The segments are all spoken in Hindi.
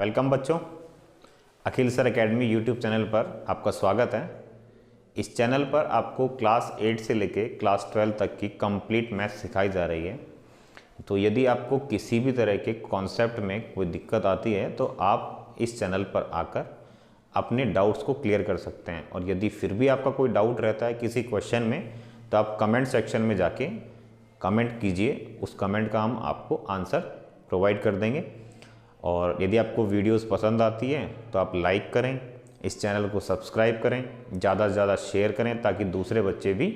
वेलकम बच्चों, अखिल सर एकेडमी यूट्यूब चैनल पर आपका स्वागत है। इस चैनल पर आपको क्लास 8 से लेके क्लास 12 तक की कंप्लीट मैथ्स सिखाई जा रही है। तो यदि आपको किसी भी तरह के कॉन्सेप्ट में कोई दिक्कत आती है तो आप इस चैनल पर आकर अपने डाउट्स को क्लियर कर सकते हैं। और यदि फिर भी आपका कोई डाउट रहता है किसी क्वेश्चन में तो आप कमेंट सेक्शन में जाके कमेंट कीजिए, उस कमेंट का हम आपको आंसर प्रोवाइड कर देंगे। और यदि आपको वीडियोस पसंद आती है तो आप लाइक करें, इस चैनल को सब्सक्राइब करें, ज़्यादा से ज़्यादा शेयर करें ताकि दूसरे बच्चे भी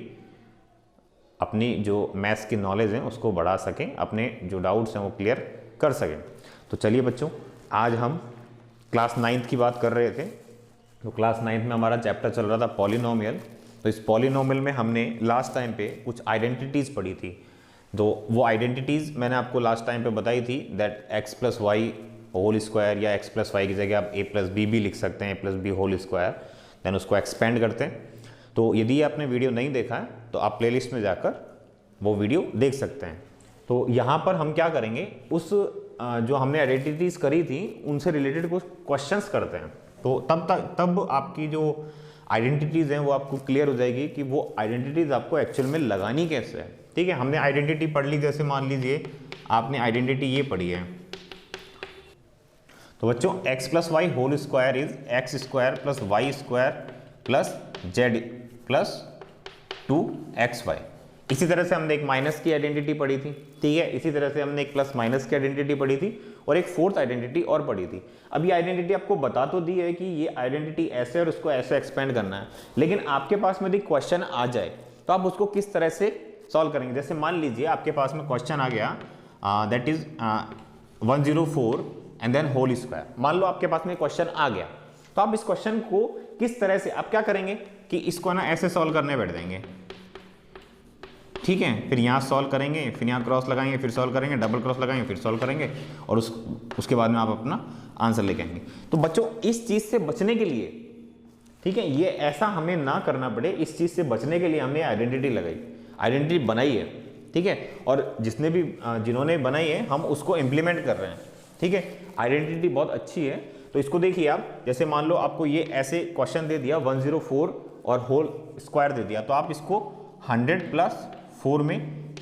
अपनी जो मैथ्स की नॉलेज है उसको बढ़ा सकें, अपने जो डाउट्स हैं वो क्लियर कर सकें। तो चलिए बच्चों, आज हम क्लास 9th की बात कर रहे थे। तो क्लास 9th में हमारा चैप्टर चल रहा था पॉलिनोमियल। तो इस पॉलिनोमियल में हमने लास्ट टाइम पे कुछ आइडेंटिटीज़ पढ़ी थी। तो वो आइडेंटिटीज़ मैंने आपको लास्ट टाइम पे बताई थी, that X plus Y whole square या एक्स प्लस वाई की जगह आप ए प्लस बी भी लिख सकते हैं, A plus B whole square. Then उसको एक्सपेंड करते हैं। तो यदि आपने वीडियो नहीं देखा है तो आप प्लेलिस्ट में जाकर वो वीडियो देख सकते हैं। तो यहाँ पर हम क्या करेंगे, उस जो हमने आइडेंटिटीज़ करी थी उनसे रिलेटेड कुछ क्वेश्चंस करते हैं। तो तब आपकी जो आइडेंटिटीज़ हैं वो आपको क्लियर हो जाएगी कि वो आइडेंटिटीज़ आपको एक्चुअल में लगानी कैसे है। ठीक है, हमने आइडेंटिटी पढ़ ली। जैसे मान लीजिए आपने आइडेंटिटी ये पढ़ी है, तो बच्चों X plus Y whole square is X square plus Y square plus Z plus 2xy। इसी तरह से हमने एक माइनस की आइडेंटिटी पढ़ी थी। ठीक है, इसी तरह से हमने एक प्लस माइनस की आइडेंटिटी पढ़ी थी और एक फोर्थ आइडेंटिटी और पढ़ी थी। अब ये आइडेंटिटी आपको बता तो दी है कि ये आइडेंटिटी ऐसे और उसको ऐसे एक्सपेंड करना है, लेकिन आपके पास में यदि क्वेश्चन आ जाए तो आप उसको किस तरह से सॉल्व करेंगे। जैसे मान लीजिए आपके पास में क्वेश्चन आ गया, that is 104 and then whole square. मान लो आपके पास में क्वेश्चन आ गया, तो आप इस क्वेश्चन को किस तरह से आप क्या करेंगे कि इसको ना ऐसे सॉल्व करने बैठ जाएंगे। ठीक है, फिर यहाँ सॉल्व करेंगे, फिर यहाँ क्रॉस लगाएंगे, फिर सॉल्व करेंगे, डबल क्रॉस लगाएंगे, फिर सॉल्व करेंगे और उसके बाद में आप अपना आंसर लेके आएंगे। तो बच्चों इस चीज़ से बचने के लिए, ठीक है, ये ऐसा हमें ना करना पड़े, इस चीज़ से बचने के लिए हमने आइडेंटिटी लगाई, आइडेंटिटी बनाई है। ठीक है, और जिन्होंने बनाई है हम उसको इम्प्लीमेंट कर रहे हैं। ठीक है, आइडेंटिटी बहुत अच्छी है। तो इसको देखिए आप, जैसे मान लो आपको ये ऐसे क्वेश्चन दे दिया 104 और होल स्क्वायर दे दिया, तो आप इसको 100+4 में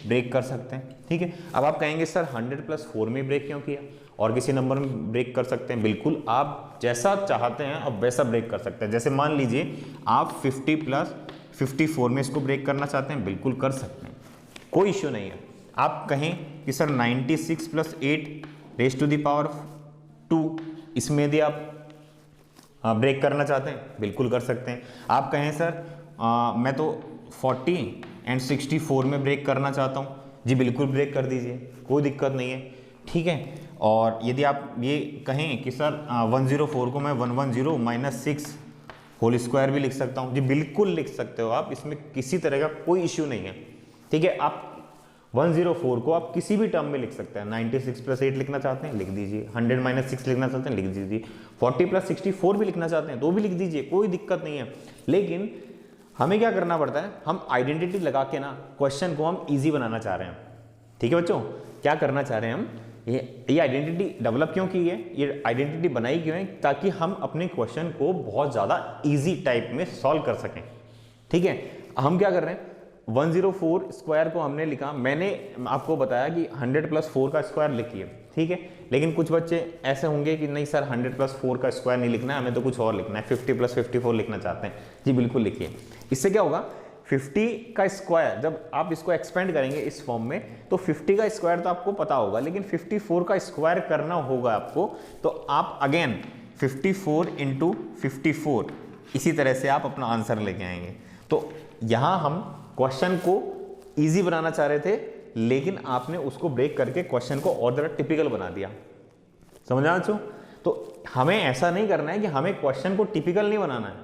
ब्रेक कर सकते हैं। ठीक है, अब आप कहेंगे सर 100+4 में ब्रेक क्यों किया, और किसी नंबर में ब्रेक कर सकते हैं। बिल्कुल, आप जैसा चाहते हैं आप वैसा ब्रेक कर सकते हैं। जैसे मान लीजिए आप 50+54 में इसको ब्रेक करना चाहते हैं, बिल्कुल कर सकते हैं, कोई इश्यू नहीं है। आप कहें कि sir 96+8 raise to the power 2 इसमें यदि आप ब्रेक करना चाहते हैं, बिल्कुल कर सकते हैं। आप कहें सर मैं तो 40 एंड 64 में ब्रेक करना चाहता हूं, जी बिल्कुल ब्रेक कर दीजिए, कोई दिक्कत नहीं है। ठीक है, और यदि आप ये कहें कि सर 104 को मैं 110 -6 होल स्क्वायर भी लिख सकता हूं, जी बिल्कुल लिख सकते हो आप, इसमें किसी तरह का कोई इश्यू नहीं है। ठीक है, आप 104 को आप किसी भी टर्म में लिख सकते हैं। 96+8 लिखना चाहते हैं लिख दीजिए, 100 - 6 लिखना चाहते हैं लिख दीजिए, 40+64 भी लिखना चाहते हैं तो भी लिख दीजिए, कोई दिक्कत नहीं है। लेकिन हमें क्या करना पड़ता है, हम आइडेंटिटी लगा के ना क्वेश्चन को हम इजी बनाना चाह रहे हैं। ठीक है बच्चों, क्या करना चाह रहे हैं हम, ये आइडेंटिटी डेवलप क्यों की है, ये आइडेंटिटी बनाई क्यों है, ताकि हम अपने क्वेश्चन को बहुत ज़्यादा ईजी टाइप में सॉल्व कर सकें। ठीक है, हम क्या कर रहे हैं, 104 स्क्वायर को हमने लिखा, मैंने आपको बताया कि 100+4 का स्क्वायर लिखिए। ठीक है, लेकिन कुछ बच्चे ऐसे होंगे कि नहीं सर 100+4 का स्क्वायर नहीं लिखना है, हमें तो कुछ और लिखना है, 50+54 लिखना चाहते हैं, जी बिल्कुल लिखिए। इससे क्या होगा, 50 का स्क्वायर जब आप इसको एक्सपेंड करेंगे इस फॉर्म में, तो 50 का स्क्वायर तो आपको पता होगा, लेकिन 54 का स्क्वायर करना होगा आपको। तो आप अगेन 54 × 54 इसी तरह से आप अपना आंसर लेके आएंगे। तो यहाँ हम क्वेश्चन को इजी बनाना चाह रहे थे, लेकिन आपने उसको ब्रेक करके क्वेश्चन को और ज़्यादा टिपिकल बना दिया। समझना बच्चों? तो हमें ऐसा नहीं करना है कि हमें क्वेश्चन को टिपिकल नहीं बनाना है,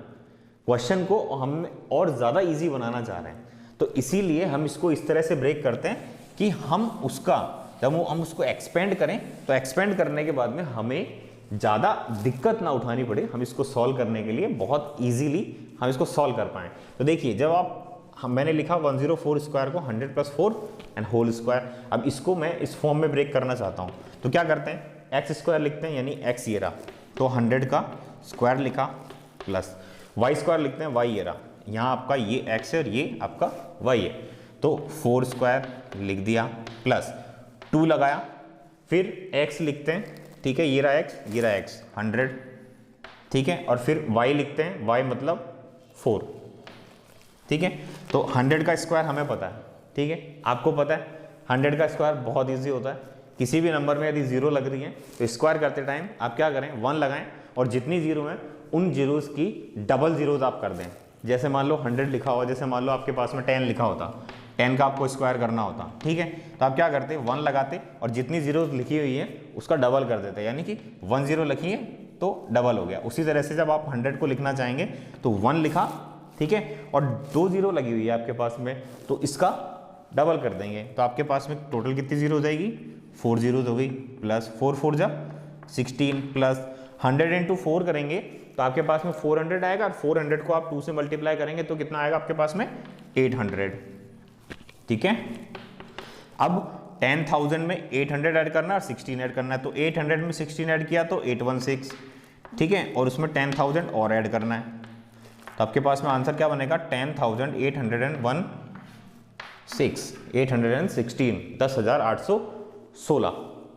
क्वेश्चन को हम और ज़्यादा इजी बनाना चाह रहे हैं। तो इसीलिए हम इसको इस तरह से ब्रेक करते हैं कि हम उसका जब हम उसको एक्सपेंड करें तो एक्सपेंड करने के बाद में हमें ज़्यादा दिक्कत ना उठानी पड़े, हम इसको सॉल्व करने के लिए बहुत ईजीली हम इसको सॉल्व कर पाएँ। तो देखिए, जब आप मैंने लिखा 104 स्क्वायर को 100+4 एंड होल स्क्वायर, अब इसको मैं इस फॉर्म में ब्रेक करना चाहता हूँ, तो क्या करते हैं, एक्स स्क्वायर लिखते हैं, यानी एक्स ये रहा, तो 100 का स्क्वायर लिखा, प्लस वाई स्क्वायर लिखते हैं, वाई ये रहा, यहाँ आपका ये एक्स है और ये आपका वाई है, तो 4 स्क्वायर लिख दिया, प्लस 2 लगाया, फिर एक्स लिखते हैं, ठीक है, ये रहा एक्स, ये रहा एक्स 100, ठीक है, और फिर वाई लिखते हैं, वाई मतलब 4, ठीक है। तो 100 का स्क्वायर हमें पता है, ठीक है, आपको पता है 100 का स्क्वायर बहुत इजी होता है, किसी भी नंबर में यदि जीरो लग रही है तो स्क्वायर करते टाइम आप क्या करें, 1 लगाएं और जितनी जीरो हैं उन जीरोस की डबल जीरोस आप कर दें। जैसे मान लो 100 लिखा हुआ, जैसे मान लो आपके पास में 10 लिखा होता, 10 का आपको स्क्वायर करना होता, ठीक है, तो आप क्या करते 1 लगाते और जितनी जीरोस लिखी हुई है उसका डबल कर देते, यानी कि 1 0 लिखी है तो डबल हो गया। उसी तरह से जब आप 100 को लिखना चाहेंगे तो 1 लिखा, ठीक है, और 2 0 लगी हुई है आपके पास में, तो इसका डबल कर देंगे, तो आपके पास में टोटल कितनी जीरो हो जाएगी, 4 जीरोज हो गई, प्लस 4 4 जा 16, प्लस 100 इंटू 4 करेंगे तो आपके पास में 400 आएगा, और 400 को आप 2 से मल्टीप्लाई करेंगे तो कितना आएगा आपके पास में 800, ठीक है। अब 10,000 में 800 ऐड करना है और 16 ऐड करना है, तो 800 में 16 ऐड किया तो 816, ठीक है, और उसमें 10,000 और ऐड करना है, तो आपके पास में आंसर क्या बनेगा 10,816, 10,816,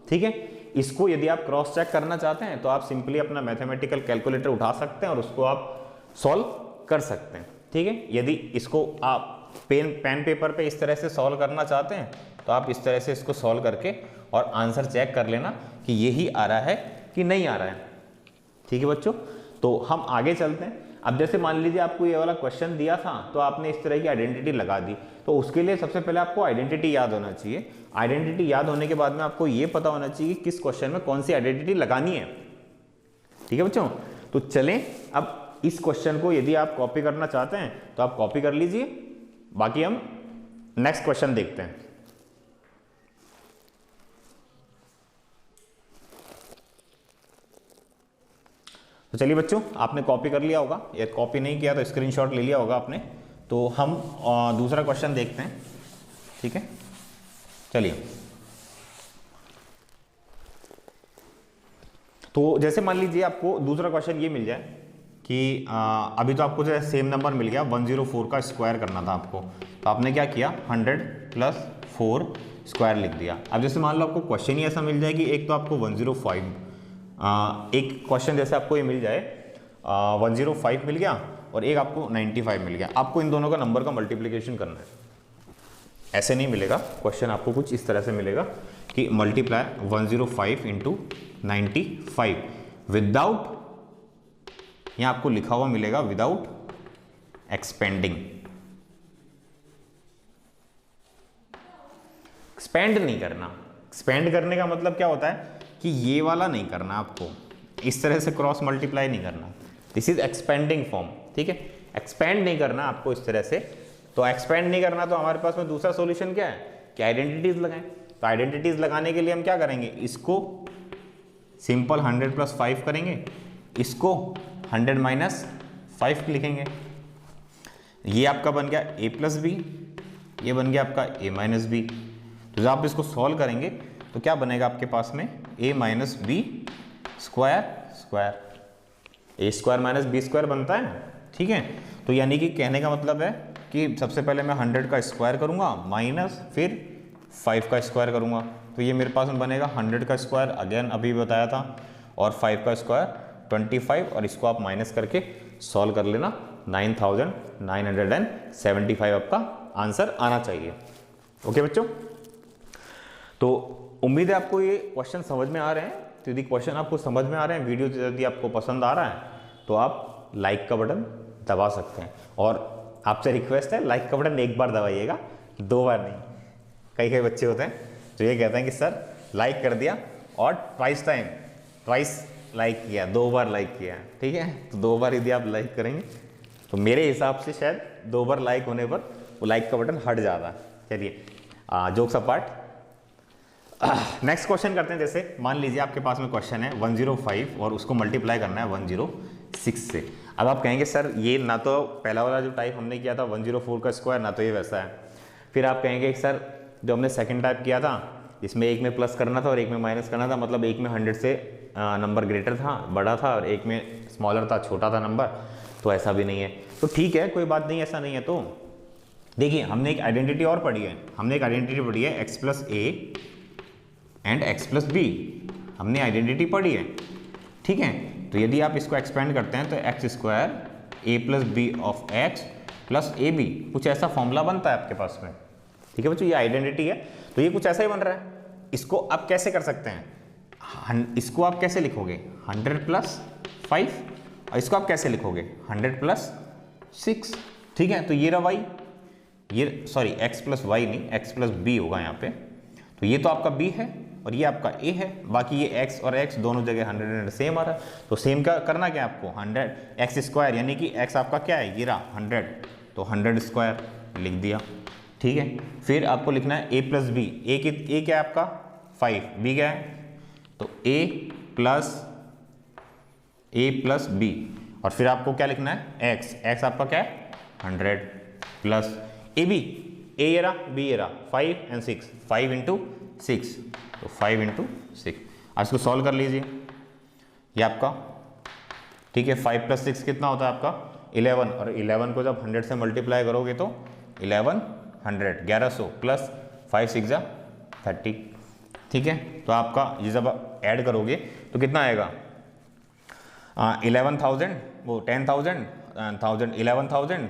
ठीक है। इसको यदि आप क्रॉस चेक करना चाहते हैं तो आप सिंपली अपना मैथमेटिकल कैलकुलेटर उठा सकते हैं और उसको आप सॉल्व कर सकते हैं, ठीक है। यदि इसको आप पेन पेपर पे इस तरह से सॉल्व करना चाहते हैं तो आप इस तरह से इसको सॉल्व करके और आंसर चेक कर लेना कि यही आ रहा है कि नहीं आ रहा है, ठीक है बच्चों। तो हम आगे चलते हैं। अब जैसे मान लीजिए आपको ये वाला क्वेश्चन दिया था तो आपने इस तरह की आइडेंटिटी लगा दी, तो उसके लिए सबसे पहले आपको आइडेंटिटी याद होना चाहिए। आइडेंटिटी याद होने के बाद में आपको ये पता होना चाहिए कि किस क्वेश्चन में कौन सी आइडेंटिटी लगानी है, ठीक है बच्चों। तो चलें अब इस क्वेश्चन को यदि आप कॉपी करना चाहते हैं तो आप कॉपी कर लीजिए, बाकी हम नेक्स्ट क्वेश्चन देखते हैं। तो चलिए बच्चों, आपने कॉपी कर लिया होगा, या कॉपी नहीं किया तो स्क्रीनशॉट ले लिया होगा आपने। तो हम दूसरा क्वेश्चन देखते हैं, ठीक है। चलिए, तो जैसे मान लीजिए आपको दूसरा क्वेश्चन ये मिल जाए कि अभी तो आपको जो सेम नंबर मिल गया, 104 का स्क्वायर करना था आपको, तो आपने क्या किया 100 + 4 स्क्वायर लिख दिया। अब जैसे मान लो आपको क्वेश्चन ही ऐसा मिल जाए कि एक तो आपको 105, एक क्वेश्चन जैसे आपको ये मिल जाए 105 मिल गया और एक आपको 95 मिल गया, आपको इन दोनों का नंबर का मल्टीप्लिकेशन करना है। ऐसे नहीं मिलेगा क्वेश्चन, आपको कुछ इस तरह से मिलेगा कि मल्टीप्लाई 105 × 95 विदाउट, यहाँ आपको लिखा हुआ मिलेगा विदाउट एक्सपेंडिंग। एक्सपेंड नहीं करना। एक्सपेंड करने का मतलब क्या होता है कि ये वाला नहीं करना, आपको इस तरह से क्रॉस मल्टीप्लाई नहीं करना, दिस इज एक्सपेंडिंग फॉर्म, ठीक है। एक्सपेंड नहीं करना आपको इस तरह से। तो एक्सपेंड नहीं करना तो हमारे पास में दूसरा सॉल्यूशन क्या है कि आइडेंटिटीज लगाएं। तो आइडेंटिटीज लगाने के लिए हम क्या करेंगे, इसको सिंपल 100 + 5 करेंगे, इसको 100 - 5 लिखेंगे। ये आपका बन गया a + b, ये बन गया आपका a - b। तो जब आप इसको सॉल्व करेंगे तो क्या बनेगा आपके पास में a - b square, a square - b square बनता है, ठीक है। तो यानी कि कहने का मतलब है कि सबसे पहले मैं 100 का स्क्वायर करूंगा माइनस फिर 5 का स्क्वायर करूंगा, तो ये मेरे पास में बनेगा 100 का स्क्वायर, अगेन अभी बताया था, और 5 का स्क्वायर 25, और इसको आप माइनस करके सॉल्व कर लेना, 9975 आपका आंसर आना चाहिए। ओके बच्चों, तो उम्मीद है आपको ये क्वेश्चन समझ में आ रहे हैं। तो यदि क्वेश्चन आपको समझ में आ रहे हैं, वीडियो यदि आपको पसंद आ रहा है तो आप लाइक का बटन दबा सकते हैं, और आपसे रिक्वेस्ट है लाइक का बटन एक बार दबाइएगा, 2 बार नहीं। कई बच्चे होते हैं जो ये कहते हैं कि सर लाइक कर दिया और ट्वाइस लाइक किया, 2 बार लाइक किया, ठीक है। तो 2 बार यदि आप लाइक करेंगे तो मेरे हिसाब से शायद 2 बार लाइक होने पर वो लाइक का बटन हट जाता है। चलिए जोक्स अपार्ट, नेक्स्ट क्वेश्चन करते हैं। जैसे मान लीजिए आपके पास में क्वेश्चन है 105 और उसको मल्टीप्लाई करना है 106 से। अब आप कहेंगे सर ये ना तो पहला वाला जो टाइप हमने किया था 104 का स्क्वायर, ना तो ये वैसा है। फिर आप कहेंगे सर जो हमने सेकंड टाइप किया था इसमें एक में प्लस करना था और एक में माइनस करना था, मतलब एक में 100 से नंबर ग्रेटर था, बड़ा था, और एक में स्मॉलर था, छोटा था नंबर, तो ऐसा भी नहीं है। तो ठीक है, कोई बात नहीं, ऐसा नहीं है। तो देखिए हमने एक आइडेंटिटी और पढ़ी है, हमने एक आइडेंटिटी पढ़ी है x plus A and x plus B, हमने आइडेंटिटी पढ़ी है, ठीक है। तो यदि आप इसको एक्सपेंड करते हैं तो X square A plus B of X plus A B, कुछ ऐसा फॉर्मूला बनता है आपके पास में, ठीक है बच्चों। ये आइडेंटिटी है, तो ये कुछ ऐसा ही बन रहा है। इसको आप कैसे कर सकते हैं, इसको आप कैसे लिखोगे 100 प्लस 5, और इसको आप कैसे लिखोगे 100 प्लस 6, ठीक है। तो ये रहा वाई, ये सॉरी एक्स प्लस वाई नहीं, एक्स प्लस बी होगा यहाँ पे। तो ये तो आपका बी है और ये आपका ए है, बाकी ये एक्स और एक्स दोनों जगह 100 सेम आ रहा है। तो सेम का करना क्या आपको, 100 एक्स स्क्वायर, यानी कि एक्स आपका क्या है, ये रहा 100, तो 100 स्क्वायर लिख दिया, ठीक है। फिर आपको लिखना है ए प्लस बी, ए क्या है आपका 5, बी क्या है, तो ए प्लस बी, और फिर आपको क्या लिखना है एक्स आपका क्या है 100 प्लस ए बी, ए ये रहा, बी ये रहा, 5 एंड 6, 5 इंटू 6, तो 5 इंटू 6। आज इसको सॉल्व कर लीजिए, ये आपका, ठीक है। 5 प्लस 6 कितना होता है आपका 11, और 11 को जब 100 से मल्टीप्लाई करोगे तो 1100 प्लस 5 6 जा 30, ठीक है। तो आपका ये जब ऐड करोगे तो कितना आएगा 11,000, वो 10,000, 11,000,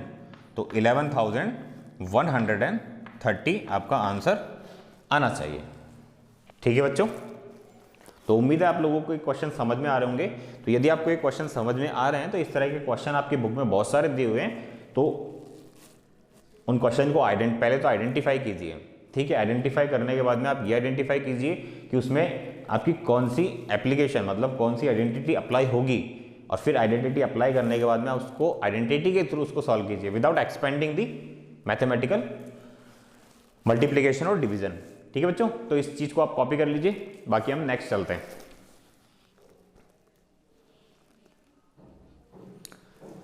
तो 11,130 आपका आंसर आना चाहिए, ठीक है बच्चों। तो उम्मीद है आप लोगों को क्वेश्चन समझ में आ रहे होंगे। तो यदि आपको ये क्वेश्चन समझ में आ रहे हैं तो इस तरह के क्वेश्चन आपकी बुक में बहुत सारे दिए हुए हैं, तो उन क्वेश्चन को पहले तो आइडेंटिफाई कीजिए, ठीक है। आइडेंटिफाई करने के बाद में आप ये आइडेंटिफाई कीजिए कि उसमें आपकी कौन सी एप्लीकेशन, मतलब कौन सी आइडेंटिटी अप्लाई होगी, और फिर आइडेंटिटी अप्लाई करने के बाद में उसको आइडेंटिटी के थ्रू उसको सॉल्व कीजिए विदाउट एक्सपेंडिंग दी मैथमेटिकल मल्टीप्लिकेशन और डिवीजन, ठीक है बच्चों। तो इस चीज को आप कॉपी कर लीजिए, बाकी हम नेक्स्ट चलते हैं।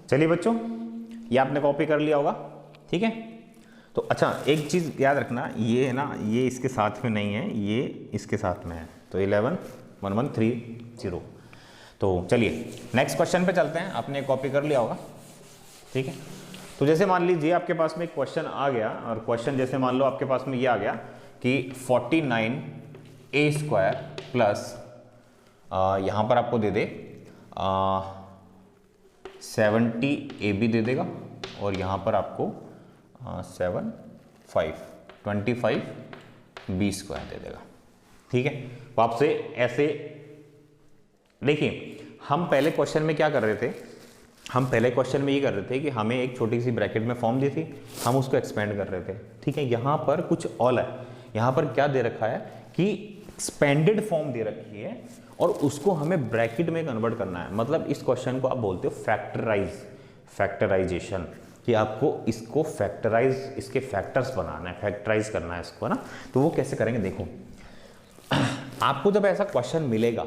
चलिए बच्चों, ये आपने कॉपी कर लिया होगा, ठीक है। तो अच्छा एक चीज याद रखना, ये है ना, ये इसके साथ में नहीं है, ये इसके साथ में है, तो 11,1130। तो चलिए नेक्स्ट क्वेश्चन पे चलते हैं, आपने कॉपी कर लिया होगा, ठीक है। तो जैसे मान लीजिए आपके पास में एक क्वेश्चन आ गया, और क्वेश्चन जैसे मान लो आपके पास में ये आ गया कि 49a² प्लस यहाँ पर आपको दे दे 70ab दे देगा, और यहाँ पर आपको 25b² दे देगा, ठीक है। तो आपसे ऐसे देखिए, हम पहले क्वेश्चन में क्या कर रहे थे, हम पहले क्वेश्चन में ये कर रहे थे कि हमें एक छोटी सी ब्रैकेट में फॉर्म दी थी, हम उसको एक्सपेंड कर रहे थे, ठीक है। यहाँ पर कुछ और है, यहाँ पर क्या दे रखा है कि एक्सपेंडेड फॉर्म दे रखी है, और उसको हमें ब्रैकेट में कन्वर्ट करना है। मतलब इस क्वेश्चन को आप बोलते हो फैक्टराइजेशन, कि आपको इसको फैक्टराइज, इसके फैक्टर्स बनाना है, फैक्टराइज करना है इसको, ना। तो वो कैसे करेंगे, देखो आपको जब ऐसा क्वेश्चन मिलेगा,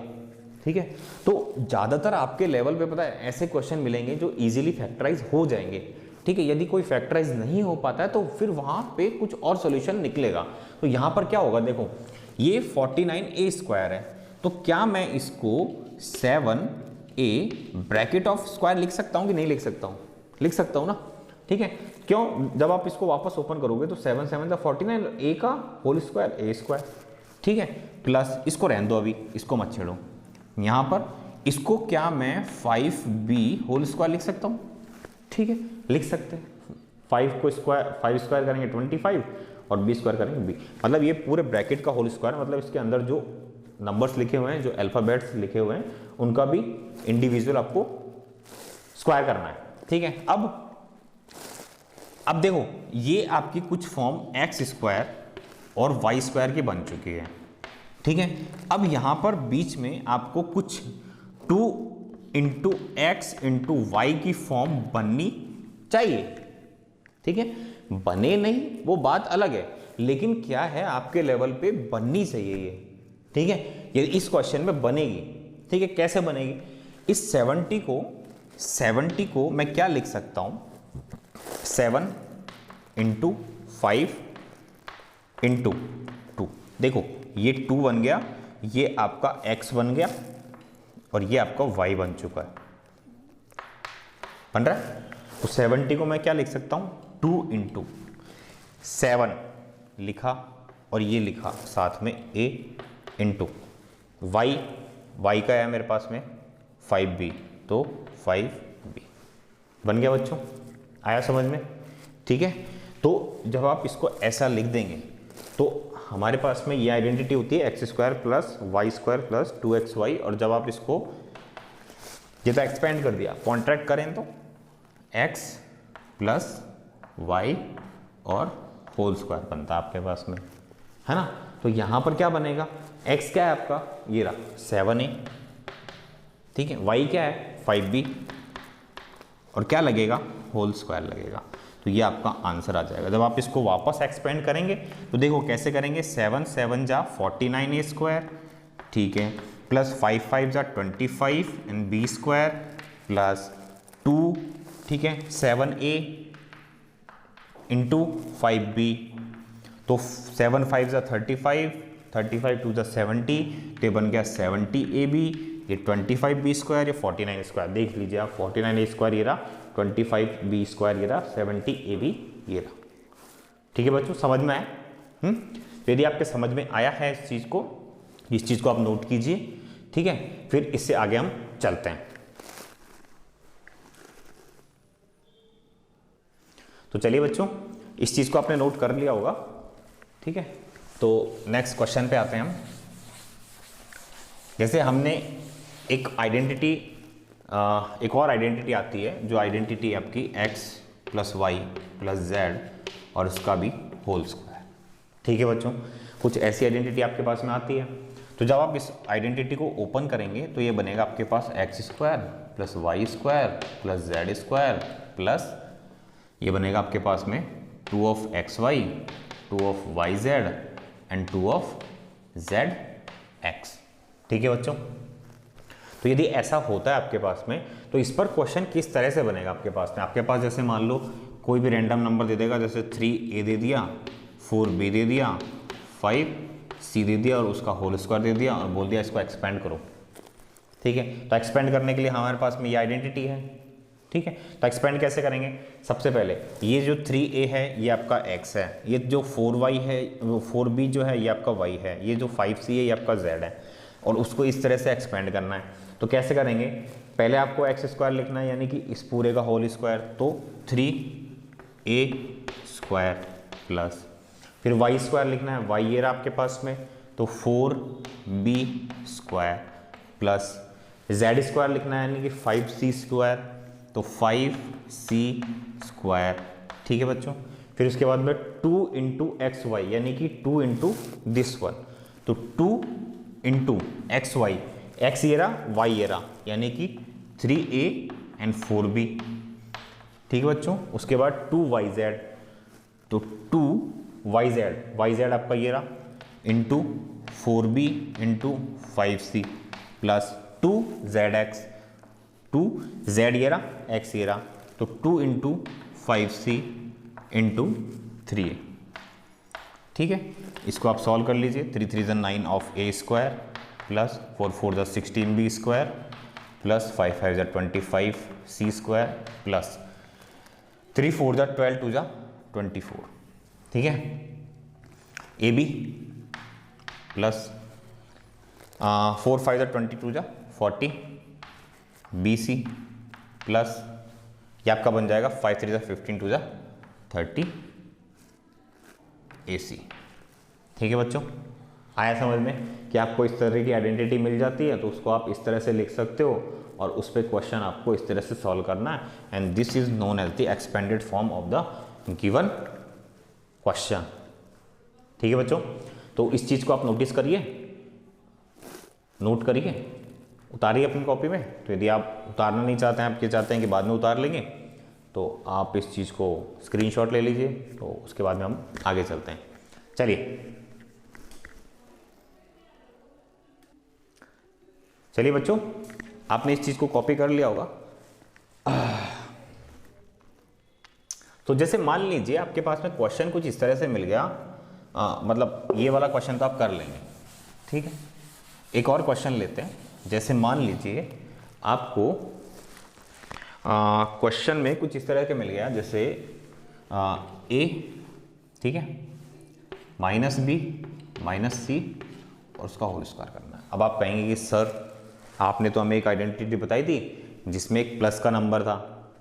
ठीक है, तो ज़्यादातर आपके लेवल पे पता है ऐसे क्वेश्चन मिलेंगे जो इजीली फैक्टराइज हो जाएंगे, ठीक है। यदि कोई फैक्टराइज नहीं हो पाता है तो फिर वहाँ पे कुछ और सॉल्यूशन निकलेगा। तो यहाँ पर क्या होगा, देखो ये 49a² है, तो क्या मैं इसको 7a ब्रैकेट ऑफ स्क्वायर लिख सकता हूँ कि नहीं लिख सकता हूँ, लिख सकता हूँ ना, ठीक है। क्यों, जब आप इसको वापस ओपन करोगे तो 7 7 49, a का होल स्क्वायर a², ठीक है, प्लस इसको रहने दो, अभी इसको मत छेड़ो। यहाँ पर इसको क्या मैं 5b होल स्क्वायर लिख सकता हूँ, ठीक है, लिख सकते हैं। 5 स्क्वायर करेंगे 25 और b स्क्वायर करेंगे b, मतलब ये पूरे ब्रैकेट का होल स्क्वायर, मतलब इसके अंदर जो नंबर्स लिखे हुए हैं, जो अल्फाबेट्स लिखे हुए हैं, उनका भी इंडिविजुअल आपको स्क्वायर करना है, ठीक है। अब देखो ये आपकी कुछ फॉर्म x² और y² की बन चुकी है, ठीक है। अब यहां पर बीच में आपको कुछ 2 इंटू एक्स इंटू वाई की फॉर्म बननी चाहिए, ठीक है। बने नहीं वो बात अलग है, लेकिन क्या है आपके लेवल पे बननी चाहिए ये, ठीक है। ये इस क्वेश्चन में बनेगी, ठीक है। कैसे बनेगी, इस 70 को मैं क्या लिख सकता हूं, 7 इंटू 5 इंटू 2, देखो ये 2 बन गया, ये आपका x बन गया और ये आपका y बन चुका है, बन रहा है। तो 70 को मैं क्या लिख सकता हूँ, 2 इंटू 7 लिखा और ये लिखा साथ में a इंटू y, y का है मेरे पास में 5b, तो 5b बन गया बच्चों, आया समझ में, ठीक है। तो जब आप इसको ऐसा लिख देंगे तो हमारे पास में ये आइडेंटिटी होती है x² plus Y square plus 2xy, और जब आप इसको ये तो एक्सपेंड कर दिया, कॉन्ट्रैक्ट करें तो x प्लस वाई और होल स्क्वायर बनता है आपके पास में, है ना। तो यहाँ पर क्या बनेगा, x क्या है आपका, ये रहा 7a, ठीक है, y क्या है 5b, और क्या लगेगा, होल स्क्वायर लगेगा। तो ये आपका आंसर आ जाएगा। जब आप इसको वापस एक्सपेंड करेंगे तो देखो कैसे करेंगे, 7 7 जा 49a स्क्वायर, ठीक है, प्लस 5 5 जा 25 एंड b स्क्वायर प्लस 2, ठीक है, 7a इंटू 5b, तो 7 5 जा 35, 35 2 जा 70, तो बन गया 70ab, ये 25b स्क्वायर, ये 49 स्क्वायर, देख लीजिए आप 49a स्क्वायर ये रहा, 25b स्क्वायर ये रहा, 70ab ये रहा, ठीक है बच्चों, समझ में आया। तो यदि आपके समझ में आया है इस चीज़ को आप नोट कीजिए, ठीक है, फिर इससे आगे हम चलते हैं। तो चलिए बच्चों, इस चीज़ को आपने नोट कर लिया होगा, ठीक है। तो नेक्स्ट क्वेश्चन पे आते हैं हम। जैसे हमने एक आइडेंटिटी, एक और आइडेंटिटी आती है, जो आइडेंटिटी आपकी x plus Y plus Z और उसका भी होल स्क्वायर, ठीक है बच्चों। कुछ ऐसी आइडेंटिटी आपके पास में आती है, तो जब आप इस आइडेंटिटी को ओपन करेंगे तो ये बनेगा आपके पास X square plus Y square plus Z square plus ये बनेगा आपके पास में 2 of X Y, 2 of Y Z and 2 of Z X, ठीक है बच्चों। तो यदि ऐसा होता है आपके पास में, तो इस पर क्वेश्चन किस तरह से बनेगा आपके पास में, आपके पास जैसे मान लो कोई भी रैंडम नंबर दे देगा, जैसे 3a दे दिया, 4b दे दिया, 5c दे दिया और उसका होल स्क्वायर दे दिया और बोल दिया इसको एक्सपेंड करो, ठीक है। तो एक्सपेंड करने के लिए हमारे पास में ये आइडेंटिटी है, ठीक है। तो एक्सपेंड कैसे करेंगे, सबसे पहले ये जो 3a है ये आपका x है, ये जो 4y है, 4b जो है ये आपका y है, ये जो 5c है ये आपका z है, और उसको इस तरह से एक्सपेंड करना है। तो कैसे करेंगे, पहले आपको एक्स स्क्वायर लिखना है, यानी कि इस पूरे का होल स्क्वायर, तो 3a स्क्वायर प्लस फिर वाई स्क्वायर लिखना है, वाई ये रहा आपके पास में, तो 4b square plus Z square लिखना है, यानी कि 5c स्क्वायर, तो 5c स्क्वायर, ठीक है बच्चों। फिर उसके बाद में 2 इंटू एक्स वाई, यानी कि 2 इंटू दिस वन, तो 2 इंटू एक्स वाई, एक्स ये रहा वाई ये रहा, यानी कि 3a एंड 4b, ठीक है बच्चों। उसके बाद 2yz, तो 2yz आपका ये रहा into 4b into 5c plus 2zx, 2z ये रहा x ये रहा, तो 2 इंटू 5c इंटू 3a, ठीक है। इसको आप सॉल्व कर लीजिए, 3 3 9 of a square plus 4 4 16b square plus 5 5 25c square plus 3 4 12 2 24, ठीक है। A B plus 4 5 22 40 B C plus ये आपका बन जाएगा 5 3 15 2 30 ए सी, ठीक है बच्चों। आया समझ में कि आपको इस तरह की आइडेंटिटी मिल जाती है तो उसको आप इस तरह से लिख सकते हो और उस पर क्वेश्चन आपको इस तरह से सॉल्व करना है, and this is known as the expanded form of the given question, ठीक है बच्चों। तो इस चीज़ को आप नोटिस करिए, नोट करिए, उतारिए अपनी कॉपी में। तो यदि आप उतारना नहीं चाहते हैं, आप ये चाहते हैं कि बाद में उतार लेंगे, तो आप इस चीज़ को स्क्रीनशॉट ले लीजिए, तो उसके बाद में हम आगे चलते हैं। चलिए बच्चों, आपने इस चीज़ को कॉपी कर लिया होगा। तो जैसे मान लीजिए आपके पास में क्वेश्चन कुछ इस तरह से मिल गया मतलब ये वाला क्वेश्चन तो आप कर लेंगे, ठीक है। एक और क्वेश्चन लेते हैं। जैसे मान लीजिए आपको क्वेश्चन में कुछ इस तरह के मिल गया, जैसे ए, ठीक है, माइनस बी माइनस सी और उसका होल स्क्वायर करना है। अब आप कहेंगे कि सर आपने तो हमें एक आइडेंटिटी बताई थी जिसमें एक प्लस का नंबर था,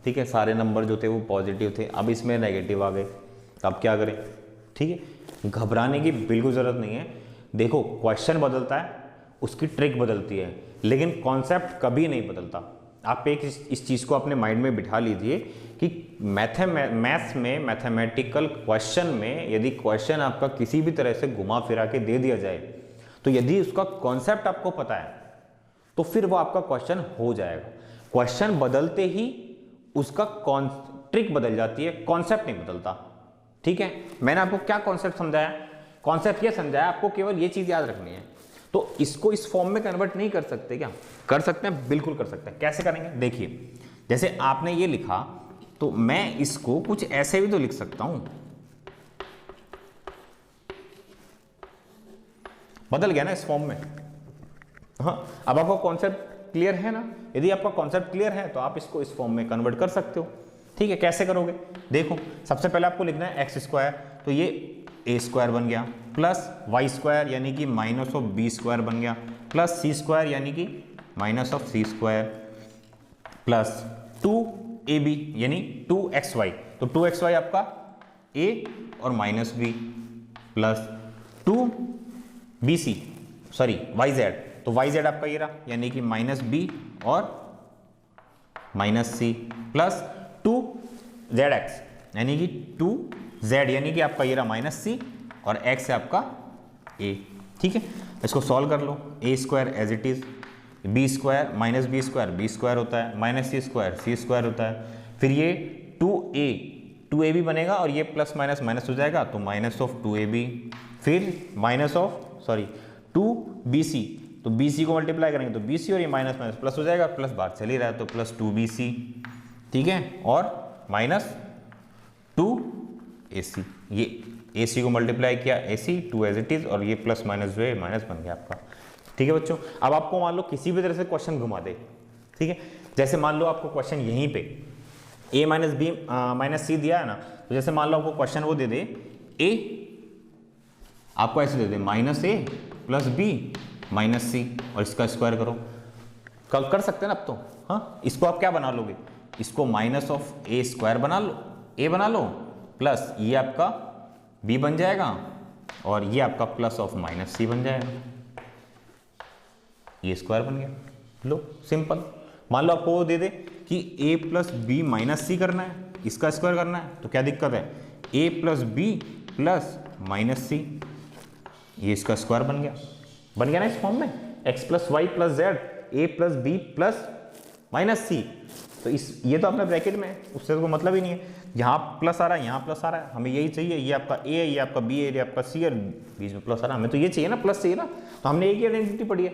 ठीक है, सारे नंबर जो थे वो पॉजिटिव थे, अब इसमें नेगेटिव आ गए, तो अब क्या करें? ठीक है, घबराने की बिल्कुल ज़रूरत नहीं है। देखो क्वेश्चन बदलता है, उसकी ट्रिक बदलती है, लेकिन कॉन्सेप्ट कभी नहीं बदलता। आप एक इस चीज़ को अपने माइंड में बिठा लीजिए कि मैथ्स में, मैथमेटिकल क्वेश्चन में यदि क्वेश्चन आपका किसी भी तरह से घुमा फिरा के दे दिया जाए, तो यदि उसका कॉन्सेप्ट आपको पता है तो फिर वो आपका क्वेश्चन हो जाएगा। क्वेश्चन बदलते ही उसका ट्रिक बदल जाती है, कॉन्सेप्ट नहीं बदलता, ठीक है। मैंने आपको क्या कॉन्सेप्ट समझाया? कॉन्सेप्ट ये समझाया, आपको केवल ये चीज़ याद रखनी है। तो इसको इस फॉर्म में कन्वर्ट नहीं कर सकते क्या? कर सकते हैं, बिल्कुल कर सकते हैं। कैसे करेंगे? देखिए, जैसे आपने ये लिखा तो मैं इसको कुछ ऐसे भी तो लिख सकता हूं। बदल गया ना इस फॉर्म में। हाँ, अब आपका कॉन्सेप्ट क्लियर है ना? यदि आपका कॉन्सेप्ट क्लियर है तो आप इसको इस फॉर्म में कन्वर्ट कर सकते हो, ठीक है। कैसे करोगे? देखो, सबसे पहले आपको लिखना है एक्स स्क्वायर, तो ये ए स्क्वायर बन गया, प्लस वाई स्क्वायर यानी कि माइनस ऑफ बी स्क्वायर बन गया, प्लस सी स्क्वायर यानी कि minus of C square, plus 2ab यानी 2xy, तो 2xy आपका a और minus B, plus 2bc sorry yz, तो yz आपका ये रहा यानी कि माइनस बी और माइनस सी, प्लस 2zx यानी कि 2z यानी कि आपका ये रहा माइनस सी और x है आपका a, ठीक है। इसको सॉल्व कर लो। a square as it is, B square minus B square B square होता है, माइनस सी स्क्वायर होता है, फिर ये 2ab बनेगा और ये प्लस माइनस माइनस हो जाएगा तो माइनस ऑफ 2ab, फिर माइनस ऑफ 2bc, तो bc को मल्टीप्लाई करेंगे तो bc और ये माइनस माइनस प्लस हो जाएगा, प्लस बाहर चल ही रहा है तो प्लस 2bc, ठीक है, और माइनस 2ac, ये ac को मल्टीप्लाई किया ac 2 एज इट इज और ये प्लस माइनस जो है माइनस बन गया आपका, ठीक है बच्चों। अब आपको मान लो किसी भी तरह से क्वेश्चन घुमा दे, ठीक है, जैसे मान लो आपको क्वेश्चन यहीं पे a माइनस बी माइनस सी दिया है ना, तो जैसे मान लो आपको क्वेश्चन वो दे दे a, आपको ऐसे दे दे माइनस ए प्लस बी माइनस सी और इसका स्क्वायर करो, कर सकते हैं ना अब तो। हाँ, इसको आप क्या बना लोगे? इसको माइनस ऑफ ए स्क्वायर बना लो, a बना लो, प्लस ये आपका b बन जाएगा और ये आपका प्लस ऑफ माइनस सी बन जाएगा, ये स्क्वायर बन गया। लो सिंपल। मान लो आपको वो दे दे कि a प्लस बी माइनस सी करना है, इसका स्क्वायर करना है, तो क्या दिक्कत है? a plus B plus minus C, ये इसका स्क्वायर बन गया ना इस फॉर्म में, x plus Y plus Z a plus B plus minus C, तो ये तो अपना ब्रैकेट में है, उससे तो मतलब ही नहीं है। यहाँ प्लस आ रहा है, यहाँ प्लस आ रहा है, हमें यही चाहिए, ये आपका a है, ये आपका b है, ये आपका c और बीच में प्लस आ रहा है, हमें तो ये चाहिए ना, प्लस चाहिए ना, तो हमने एक ही आइडेंटिटी पढ़ी है।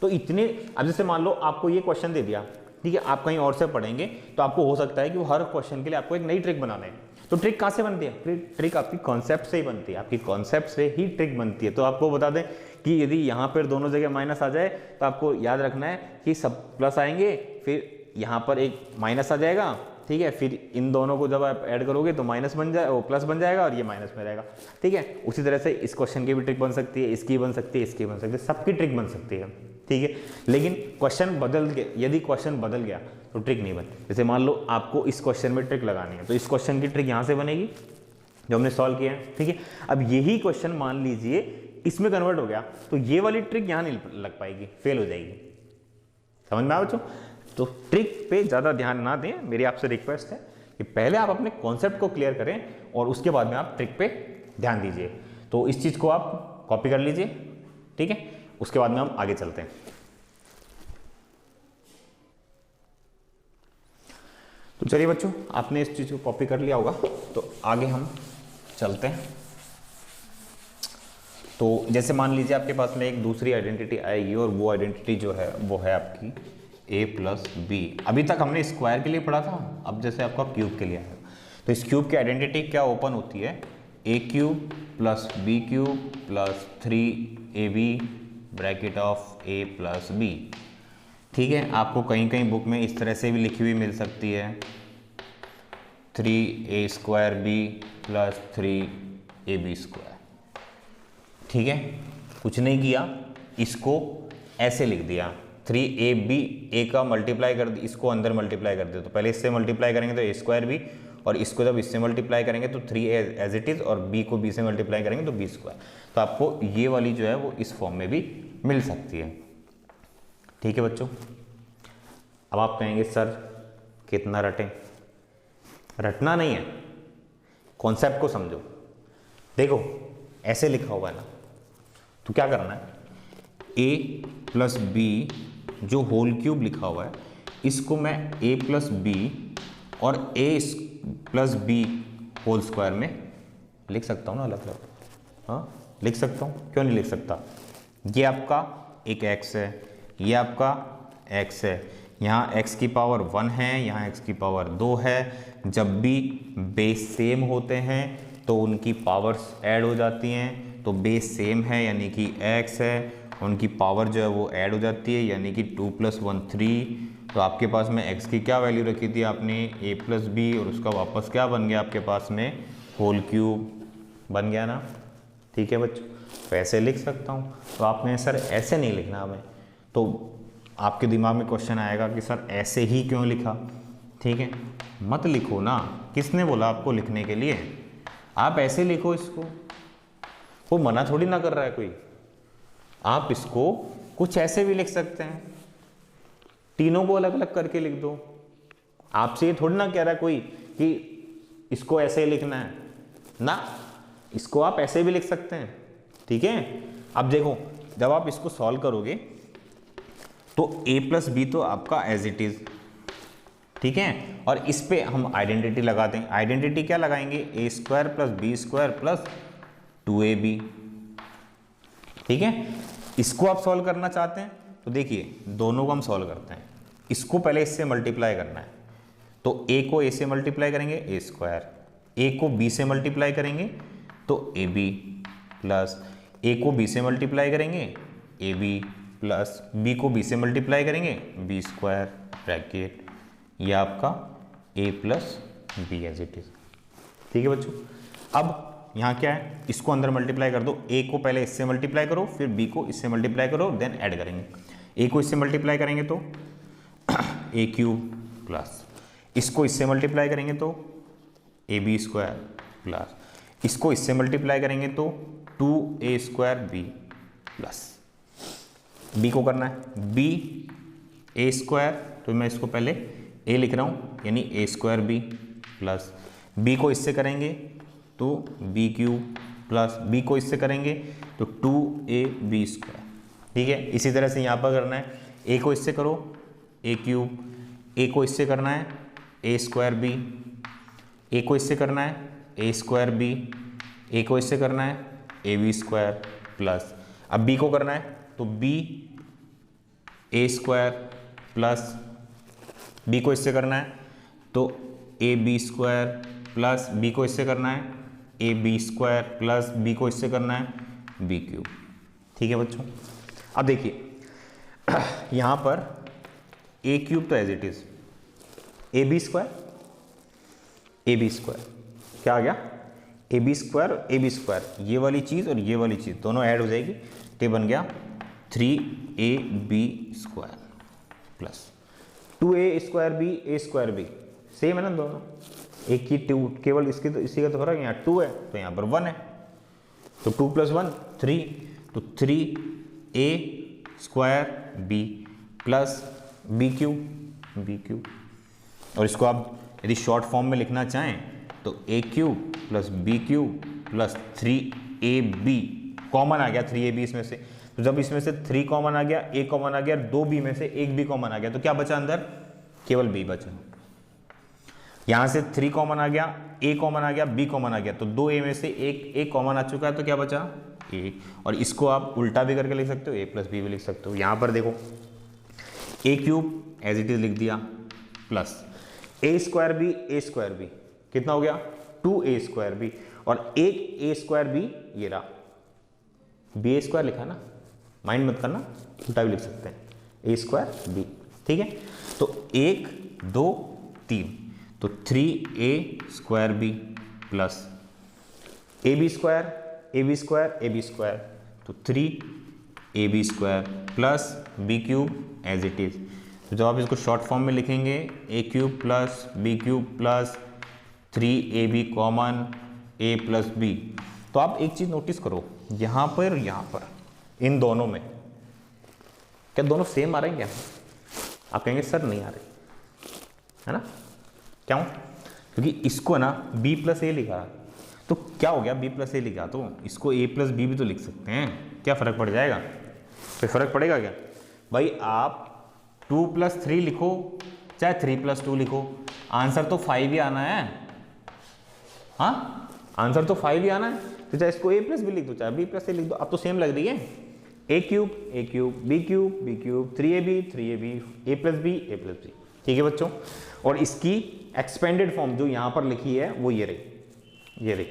तो इतने, अब जैसे मान लो आपको ये क्वेश्चन दे दिया, ठीक है, आप कहीं और से पढ़ेंगे तो आपको हो सकता है कि वो हर क्वेश्चन के लिए आपको एक नई ट्रिक बनाना है। तो ट्रिक कहाँ से बनती है? ट्रिक आपकी कॉन्सेप्ट से ही बनती है, आपकी कॉन्सेप्ट से ही ट्रिक बनती है। तो आपको बता दें कि यदि यहाँ पर दोनों जगह माइनस आ जाए तो आपको याद रखना है कि सब प्लस आएंगे, फिर यहाँ पर एक माइनस आ जाएगा, ठीक है, फिर इन दोनों को जब आप ऐड करोगे तो माइनस बन जाए, वो प्लस बन जाएगा और ये माइनस में रहेगा, ठीक है। उसी तरह से इस क्वेश्चन की भी ट्रिक बन सकती है, इसकी बन सकती है, इसकी बन सकती है, सबकी ट्रिक बन सकती है, ठीक है। लेकिन क्वेश्चन बदल गया, यदि क्वेश्चन बदल गया तो ट्रिक नहीं बनती। जैसे मान लो आपको इस क्वेश्चन में ट्रिक लगानी है, तो इस क्वेश्चन की ट्रिक यहाँ से बनेगी जो हमने सॉल्व किया है, ठीक है। अब यही क्वेश्चन मान लीजिए इसमें कन्वर्ट हो गया तो ये वाली ट्रिक यहाँ नहीं लग पाएगी, फेल हो जाएगी। समझ में आया बच्चों? तो ट्रिक पे ज़्यादा ध्यान ना दें, मेरी आपसे रिक्वेस्ट है कि पहले आप अपने कॉन्सेप्ट को क्लियर करें और उसके बाद में आप ट्रिक पे ध्यान दीजिए। तो इस चीज़ को आप कॉपी कर लीजिए, ठीक है, उसके बाद में हम आगे चलते हैं। तो चलिए बच्चों, आपने इस चीज़ को कॉपी कर लिया होगा, तो आगे हम चलते हैं। तो जैसे मान लीजिए आपके पास में एक दूसरी आइडेंटिटी आएगी और वो आइडेंटिटी जो है वो है आपकी a प्लस बी। अभी तक हमने स्क्वायर के लिए पढ़ा था, अब जैसे आपका क्यूब के लिए है, तो इस क्यूब की आइडेंटिटी क्या ओपन होती है? A cube plus B cube plus 3ab bracket of A plus B. ठीक है, आपको कहीं कहीं बुक में इस तरह से भी लिखी हुई मिल सकती है 3a² प्लस 3ab²। ठीक है, कुछ नहीं किया, इसको ऐसे लिख दिया 3ab, ए का मल्टीप्लाई कर दिया, इसको अंदर मल्टीप्लाई कर दिया, तो पहले इससे मल्टीप्लाई करेंगे तो a²b, और इसको जब इससे मल्टीप्लाई करेंगे तो 3a एज इट इज़, और b को b से मल्टीप्लाई करेंगे तो b²। तो आपको ये वाली जो है वो इस फॉर्म में भी मिल सकती है। ठीक है बच्चों, अब आप कहेंगे सर कितना रटें? रटना नहीं है, कॉन्सेप्ट को समझो। देखो ऐसे लिखा हुआ है ना, तो क्या करना है, a प्लस बी जो होल क्यूब लिखा हुआ है, इसको मैं a प्लस बी और a plus B whole square में लिख सकता हूँ ना, अलग अलग। हाँ लिख सकता हूँ, क्यों नहीं लिख सकता? ये आपका एक x है, ये आपका x है, यहाँ x की पावर 1 है, यहाँ x की पावर 2 है। जब भी बेस सेम होते हैं तो उनकी पावर्स ऐड हो जाती हैं, तो बेस सेम है यानी कि x है, उनकी पावर जो है वो ऐड हो जाती है यानी कि 2 + 1 3। तो आपके पास में x की क्या वैल्यू रखी थी आपने, a प्लस बी, और उसका वापस क्या बन गया आपके पास में, होल क्यूब बन गया ना। ठीक है बच्चों, तो ऐसे लिख सकता हूँ। तो आपने सर ऐसे नहीं लिखना हमें, तो आपके दिमाग में क्वेश्चन आएगा कि सर ऐसे ही क्यों लिखा। ठीक है, मत लिखो ना, किसने बोला आपको लिखने के लिए? आप ऐसे लिखो इसको, वो मना थोड़ी ना कर रहा है कोई। आप इसको कुछ ऐसे भी लिख सकते हैं, तीनों को अलग अलग करके लिख दो। आपसे ये थोड़ी ना कह रहा है कोई कि इसको ऐसे लिखना है ना, इसको आप ऐसे भी लिख सकते हैं। ठीक है, अब देखो जब आप इसको सॉल्व करोगे तो a प्लस बी तो आपका एज इट इज, ठीक है, और इस पे हम आइडेंटिटी लगा दें। आइडेंटिटी क्या लगाएंगे, a² plus b² plus 2ab। ठीक है, इसको आप सॉल्व करना चाहते हैं तो देखिए दोनों को हम सॉल्व करते हैं। इसको पहले इससे मल्टीप्लाई करना है, तो a को a से मल्टीप्लाई करेंगे a², a को b से मल्टीप्लाई करेंगे तो ab, प्लस a को b से मल्टीप्लाई करेंगे ab, प्लस b को b से मल्टीप्लाई करेंगे b² ब्रैकेट, ये आपका a plus B as it is. ठीक है बच्चों, अब यहाँ क्या है, इसको अंदर मल्टीप्लाई कर दो। a को पहले इससे मल्टीप्लाई करो, फिर b को इससे मल्टीप्लाई करो, देन ऐड करेंगे। a को इससे मल्टीप्लाई करेंगे तो a³ प्लस इसको इससे मल्टीप्लाई करेंगे तो ab² प्लस इसको इससे मल्टीप्लाई करेंगे तो 2a² प्लस b को करना है b a², तो मैं इसको पहले a लिख रहा हूँ यानी a² प्लस b को इससे करेंगे तो b³ प्लस b को इससे करेंगे तो 2ab²। ठीक है, इसी तरह से यहाँ पर करना है, a को इससे करो a³, a को इससे करना है a²b, a को इससे करना है a²b, a को इससे करना है ab² प्लस अब b को करना है तो b a² प्लस b को इससे करना है तो ab² प्लस b को इससे करना है ab² प्लस b को इससे करना है b³। ठीक है बच्चों, अब देखिए यहाँ पर a³ तो एज इट इज, ab² क्या आ गया, ab², ये वाली चीज़ और ये वाली चीज़ दोनों ऐड हो जाएगी, तो बन गया 3ab² plus 2a²b a²b, same है ना दोनों, एक की 2, केवल इसकी तो इसी का तो फर्क है, यहाँ 2 है तो यहाँ पर 1 है, तो 2 + 1 3, तो 3a² प्लस b³, और इसको आप यदि शॉर्ट फॉर्म में लिखना चाहें तो a³ plus b³ plus 3ab, common आ गया 3ab इसमें से, तो जब इसमें से 3 कॉमन आ गया, a कॉमन आ गया, 2b में से 1b कॉमन आ गया, तो क्या बचा अंदर, केवल b बचा। यहाँ से 3 कॉमन आ गया, a कॉमन आ गया, b कॉमन आ गया, तो 2a में से एक a कॉमन आ चुका है, तो क्या बचा a, और इसको आप उल्टा भी करके लिख सकते हो, a प्लस b भी लिख सकते हो। यहाँ पर देखो a³ एज इट इज लिख दिया प्लस a²b, कितना हो गया 2a²b, और एक ए स्क्वायर बी ये रहा, बी ए स्क्वायर लिखा ना, माइंड मत करना, उल्टा भी लिख सकते हैं, ए स्क्वायर बी। ठीक है, तो 1 2 3, तो 3a square B plus A B square A B square A B square, तो 3ab square plus B cube as it is. तो जब आप इसको शॉर्ट फॉर्म में लिखेंगे A cube plus B cube plus 3ab common a plus B. तो आप एक चीज नोटिस करो, यहां पर इन दोनों में क्या दोनों सेम आ रहे हैं क्या? आप कहेंगे सर नहीं आ रहे, है ना? क्यों? क्योंकि इसको ना b प्लस ए लिखा, तो क्या हो गया, b प्लस ए लिखा तो इसको a प्लस बी भी तो लिख सकते हैं, क्या फ़र्क पड़ जाएगा? कोई फ़र्क पड़ेगा क्या भाई? आप 2 प्लस 3 लिखो चाहे 3 प्लस 2 लिखो, आंसर तो 5 ही आना है। हाँ, आंसर तो 5 ही आना है, तो चाहे इसको a प्लस बी लिख दो चाहे b प्लस ए लिख दो, अब तो सेम लग रही है। A cube B cube 3ab a plus B ठीक है बच्चों। और इसकी एक्सपेंडेड फॉर्म जो यहां पर लिखी है वो ये रही।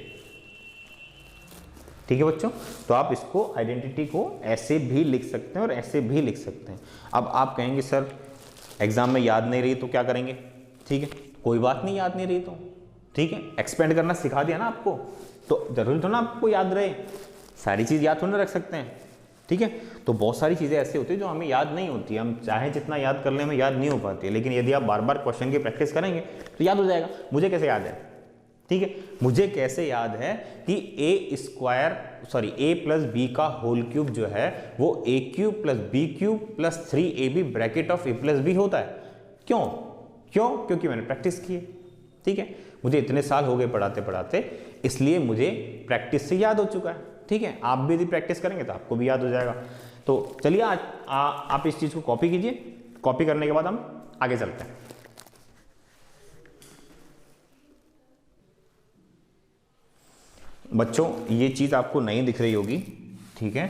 ठीक है बच्चों, तो आप इसको आइडेंटिटी को ऐसे भी लिख सकते हैं और ऐसे भी लिख सकते हैं। अब आप कहेंगे सर एग्जाम में याद नहीं रही तो क्या करेंगे? ठीक है, कोई बात नहीं, याद नहीं रही तो ठीक है, एक्सपेंड करना सिखा दिया ना आपको, तो जरूरी तो ना आपको याद रहे, सारी चीज़ याद थोड़ी ना रख सकते हैं। ठीक है, तो बहुत सारी चीज़ें ऐसी होती है जो हमें याद नहीं होती, हम चाहे जितना याद कर लें हमें याद नहीं हो पाती है, लेकिन यदि आप बार बार क्वेश्चन की प्रैक्टिस करेंगे तो याद हो जाएगा। मुझे कैसे याद है? ठीक है, मुझे कैसे याद है कि a प्लस बी का होल क्यूब जो है वो a cube plus B cube plus 3ab bracket of a plus B होता है। क्यों? क्योंकि मैंने प्रैक्टिस की है। ठीक है, मुझे इतने साल हो गए पढ़ाते पढ़ाते, इसलिए मुझे प्रैक्टिस से याद हो चुका है। ठीक है, आप भी यदि प्रैक्टिस करेंगे तो आपको भी याद हो जाएगा। तो चलिए आज आप इस चीज़ को कॉपी कीजिए, कॉपी करने के बाद हम आगे चलते हैं। बच्चों ये चीज़ आपको नहीं दिख रही होगी, ठीक है,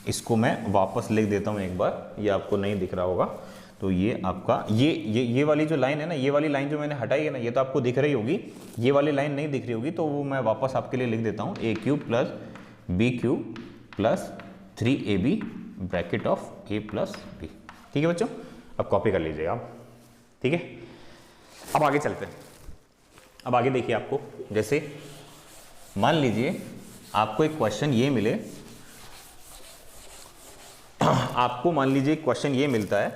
इसको मैं वापस लिख देता हूँ एक बार, ये आपको नहीं दिख रहा होगा। तो ये आपका ये वाली जो लाइन है ना, ये वाली लाइन जो मैंने हटाई है ना, ये तो आपको दिख रही होगी, ये वाली लाइन नहीं दिख रही होगी, तो वो मैं वापस आपके लिए लिख देता हूँ, a cube plus B cube plus 3ab bracket of a plus B. ठीक है बच्चों, अब कॉपी कर लीजिएगा आप। ठीक है, अब आगे चलते हैं। अब आगे देखिए, आपको जैसे मान लीजिए आपको एक क्वेश्चन ये मिले, आपको मान लीजिए क्वेश्चन ये मिलता है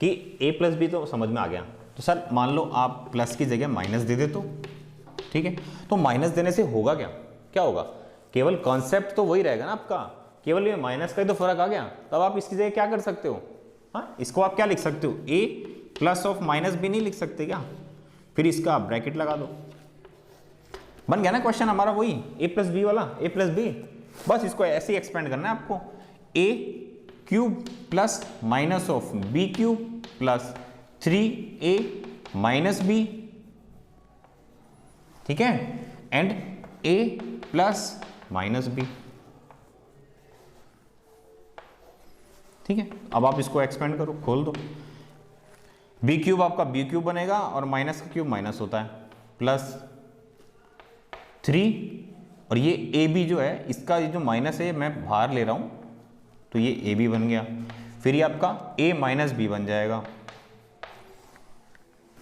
कि a प्लस बी तो समझ में आ गया, तो सर मान लो आप प्लस की जगह माइनस दे दे तो, ठीक है, तो माइनस देने से होगा क्या होगा? केवल कॉन्सेप्ट तो वही रहेगा ना आपका, केवल ये माइनस का ही तो फर्क आ गया। तब आप इसकी जगह क्या कर सकते हो? हाँ, इसको आप क्या लिख सकते हो? a plus of minus B नहीं लिख सकते क्या? फिर इसका ब्रैकेट लगा दो, बन गया ना क्वेश्चन हमारा वही a प्लस बी वाला, a प्लस बी। बस इसको ऐसे ही एक्सपेंड करना है आपको, a cube plus minus of B cube plus 3a minus B, ठीक है, and a plus minus B. ठीक है, अब आप इसको एक्सपेंड करो, खोल दो, बी क्यूब आपका बी क्यूब बनेगा और माइनस का क्यूब माइनस होता है, प्लस 3, और ये ए बी जो है, इसका ये जो माइनस है मैं बाहर ले रहा हूं, तो ये ए बी बन गया, फिर ये आपका a माइनस बी बन जाएगा।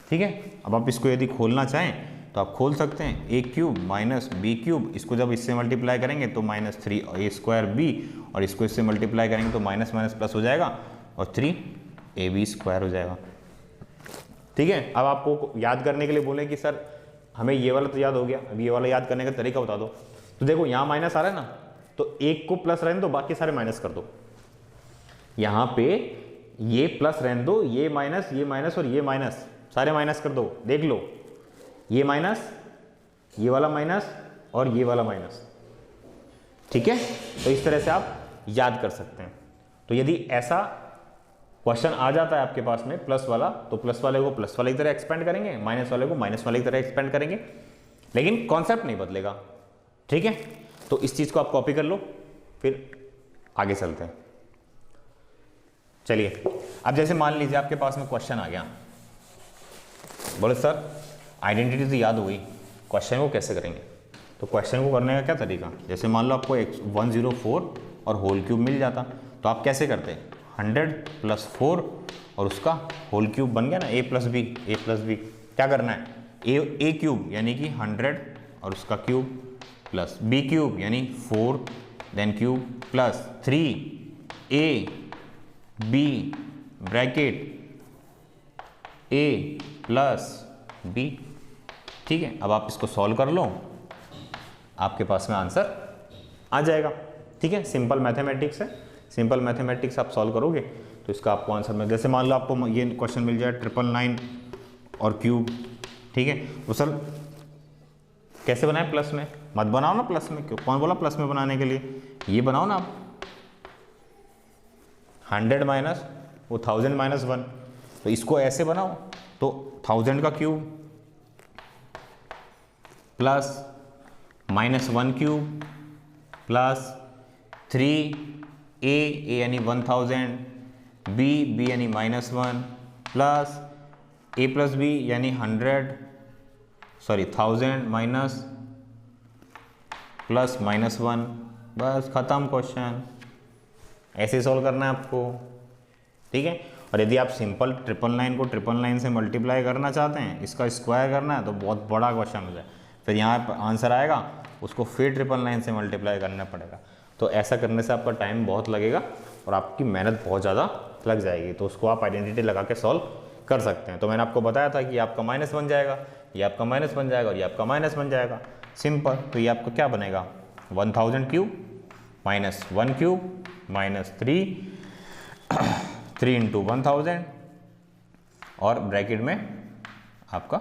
ठीक है, अब आप इसको यदि खोलना चाहें तो आप खोल सकते हैं, a cube minus B cube, इसको जब इससे मल्टीप्लाई करेंगे तो माइनस 3a स्क्वायर बी, और इसको इससे मल्टीप्लाई करेंगे तो माइनस माइनस प्लस हो जाएगा और 3ab स्क्वायर हो जाएगा। ठीक है, अब आपको याद करने के लिए बोले कि सर हमें ये वाला तो याद हो गया, अब ये वाला याद करने का तरीका बता दो। तो देखो यहाँ माइनस आ रहा है ना, तो एक को प्लस रहने दो, बाकी सारे माइनस कर दो। यहाँ पे ये प्लस रहने दो, ये माइनस और ये माइनस, सारे माइनस कर दो। देख लो, ये माइनस, ये वाला माइनस और ये वाला माइनस। ठीक है, तो इस तरह से आप याद कर सकते हैं। तो यदि ऐसा क्वेश्चन आ जाता है आपके पास में प्लस वाला, तो प्लस वाले को प्लस वाले की तरह एक्सपेंड करेंगे, माइनस वाले को माइनस वाले की तरह एक्सपेंड करेंगे, लेकिन कॉन्सेप्ट नहीं बदलेगा। ठीक है, तो इस चीज को आप कॉपी कर लो, फिर आगे चलते हैं। चलिए, अब जैसे मान लीजिए आपके पास में क्वेश्चन आ गया, बोले सर आइडेंटिटी तो याद हो गई, क्वेश्चन को कैसे करेंगे? तो क्वेश्चन को करने का क्या तरीका, जैसे मान लो आपको 104 और होल क्यूब मिल जाता तो आप कैसे करते, 100 + 4 और उसका होल क्यूब बन गया ना, a + b। क्या करना है, a क्यूब यानी कि 100 और उसका क्यूब प्लस b क्यूब यानी 4 then cube plus 3a b bracket a + b। ठीक है, अब आप इसको सॉल्व कर लो, आपके पास में आंसर आ जाएगा। ठीक है, सिंपल मैथमेटिक्स है, सिंपल मैथमेटिक्स आप सॉल्व करोगे तो इसका आपको आंसर मिल, जैसे मान लो आपको ये क्वेश्चन मिल जाए 999 और क्यूब। ठीक है, तो सर कैसे बनाए, प्लस में मत बनाओ ना, प्लस में क्यों, कौन बोला प्लस में बनाने के लिए, ये बनाओ ना आप 100 माइनस वो 1000 - 1, तो इसको ऐसे बनाओ तो 1000 का cube plus -1 cube plus 3a यानी 1000 b यानी -1 प्लस a + b यानी 1000 माइनस प्लस -1, बस ख़त्म क्वेश्चन। ऐसे सॉल्व करना है आपको। ठीक है, और यदि आप सिंपल 999 को 999 से मल्टीप्लाई करना चाहते हैं, इसका स्क्वायर करना है तो बहुत बड़ा क्वेश्चन हो जाए, फिर यहाँ पर आंसर आएगा, उसको फिर 999 से मल्टीप्लाई करना पड़ेगा, तो ऐसा करने से आपका टाइम बहुत लगेगा और आपकी मेहनत बहुत ज़्यादा लग जाएगी। तो उसको आप आइडेंटिटी लगा के सॉल्व कर सकते हैं। तो मैंने आपको बताया था कि आपका माइनस बन जाएगा, ये आपका माइनस बन जाएगा और ये आपका माइनस बन जाएगा, सिंपल। तो ये आपका क्या बनेगा, 1000 क्यूब -1 क्यूब -3 × 1000 और ब्रैकेट में आपका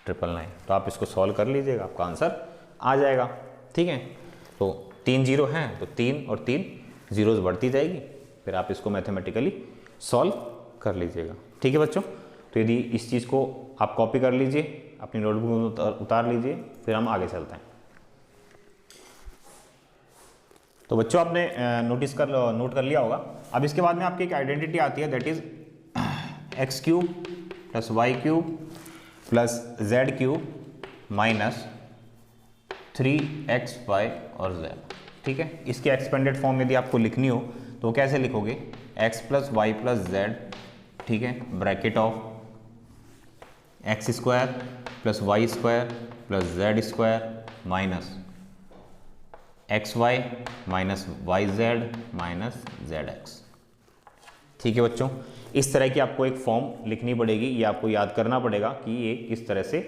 999। तो आप इसको सॉल्व कर लीजिएगा, आपका आंसर आ जाएगा। ठीक है, तो 3 0 हैं तो 3 और 3 जीरोज़ बढ़ती जाएगी, फिर आप इसको मैथमेटिकली सॉल्व कर लीजिएगा। ठीक है बच्चों, तो यदि इस चीज़ को आप कॉपी कर लीजिए, अपनी नोटबुक में उतार लीजिए, फिर हम आगे चलते हैं। तो बच्चों आपने नोट कर लिया होगा। अब इसके बाद में आपकी एक आइडेंटिटी आती है, that is x³ + y³ + z³ - 3xy और z। ठीक है, इसकी एक्सपेंडेड फॉर्म यदि आपको लिखनी हो तो कैसे लिखोगे, x + y + z, ठीक है, bracket of x² + y² + z² minus xy - yz - zx। ठीक है बच्चों, इस तरह की आपको एक फॉर्म लिखनी पड़ेगी, ये आपको याद करना पड़ेगा कि ये किस तरह से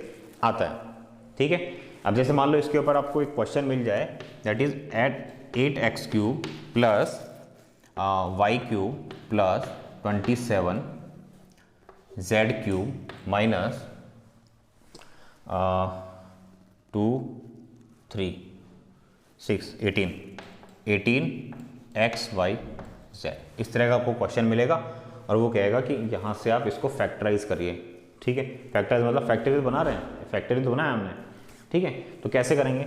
आता है। ठीक है, अब जैसे मान लो इसके ऊपर आपको एक क्वेश्चन मिल जाए, that is 8x³ + y³ + 27 z³ - 2 3 6 18 xy z। इस तरह का आपको क्वेश्चन मिलेगा और वो कहेगा कि यहाँ से आप इसको फैक्टराइज करिए। ठीक है, फैक्टराइज मतलब फैक्टोरियल बना रहे हैं, फैक्टोरियल तो बनाया हमने। ठीक है, तो कैसे करेंगे,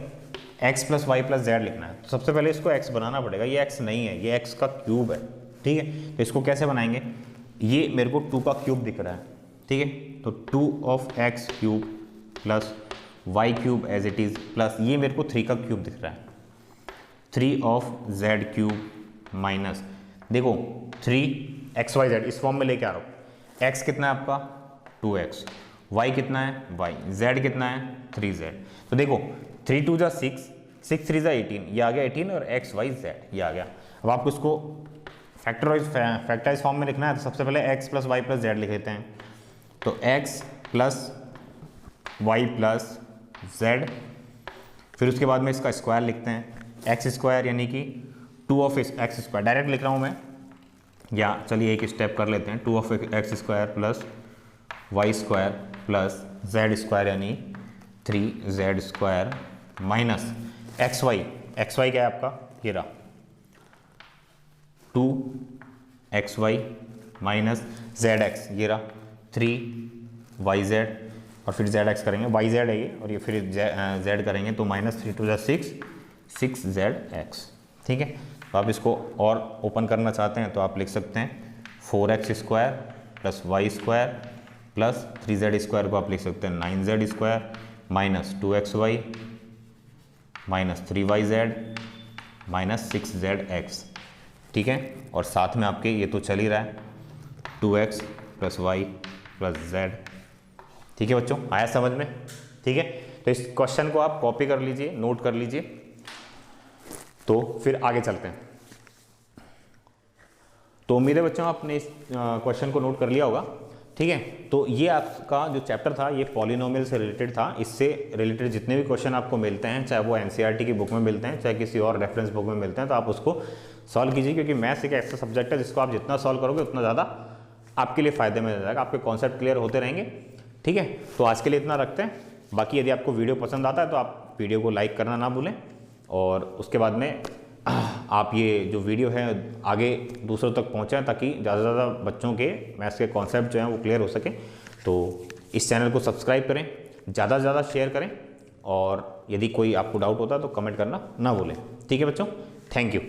x + y + z लिखना है, तो सबसे पहले इसको x बनाना पड़ेगा, ये x नहीं है, ये x का क्यूब है। ठीक है, तो इसको कैसे बनाएंगे, ये मेरे को 2 का क्यूब दिख रहा है। ठीक है, तो 2x³ + y³ as it is plus ये मेरे को 3 का क्यूब दिख रहा है, 3z³ माइनस, देखो 3xyz इस फॉर्म में लेके आ रहा हूँ, x कितना है आपका 2x, y कितना है y, z कितना है 3z। तो देखो 3 2 6, 6 3 18, ये आ गया 18 और x y z ये आ गया। अब आपको इसको फैक्टराइज फॉर्म में लिखना है, तो सबसे पहले x + y + z लिख लेते हैं, तो x + y + z, फिर उसके बाद में इसका स्क्वायर लिखते हैं, x² यानी कि 2x², डायरेक्ट लिख रहा हूँ मैं, या चलिए एक स्टेप कर लेते हैं, 2x² + y² + z² यानी 3z² माइनस xy क्या है आपका, ये रहा 2xy माइनस zx, ये रहा 3yz और फिर zx करेंगे, yz है ये, और ये फिर z करेंगे तो -3 2 6 6zx। ठीक है, तो आप इसको और ओपन करना चाहते हैं तो आप लिख सकते हैं 4x² + y² + 3z² को आप लिख सकते हैं 9z² - 2xy minus 3yz minus 6zx, ठीक है। और साथ में आपके ये तो चल ही रहा है 2x plus Y plus Z, ठीक है बच्चों, आया समझ में, ठीक है। तो इस क्वेश्चन को आप कॉपी कर लीजिए, नोट कर लीजिए, तो फिर आगे चलते हैं। तो उम्मीद है बच्चों आपने इस क्वेश्चन को नोट कर लिया होगा, ठीक है। तो ये आपका जो चैप्टर था ये पॉलिनोमियल से रिलेटेड था। इससे रिलेटेड जितने भी क्वेश्चन आपको मिलते हैं, चाहे वो एनसीईआरटी की बुक में मिलते हैं, चाहे किसी और रेफरेंस बुक में मिलते हैं, तो आप उसको सॉल्व कीजिए, क्योंकि मैथ्स एक ऐसा सब्जेक्ट है जिसको आप जितना सॉल्व करोगे उतना ज़्यादा आपके लिए फ़ायदे में जाएगा, आपके कॉन्सेप्ट क्लियर होते रहेंगे, ठीक है। तो आज के लिए इतना रखते हैं। बाकी यदि आपको वीडियो पसंद आता है तो आप वीडियो को लाइक करना ना भूलें, और उसके बाद में आप ये जो वीडियो है आगे दूसरों तक पहुँचाएँ, ताकि ज़्यादा से ज़्यादा बच्चों के मैथ्स के कॉन्सेप्ट जो हैं वो क्लियर हो सके। तो इस चैनल को सब्सक्राइब करें, ज़्यादा से ज़्यादा शेयर करें, और यदि कोई आपको डाउट होता है तो कमेंट करना ना भूलें, ठीक है बच्चों। Thank you.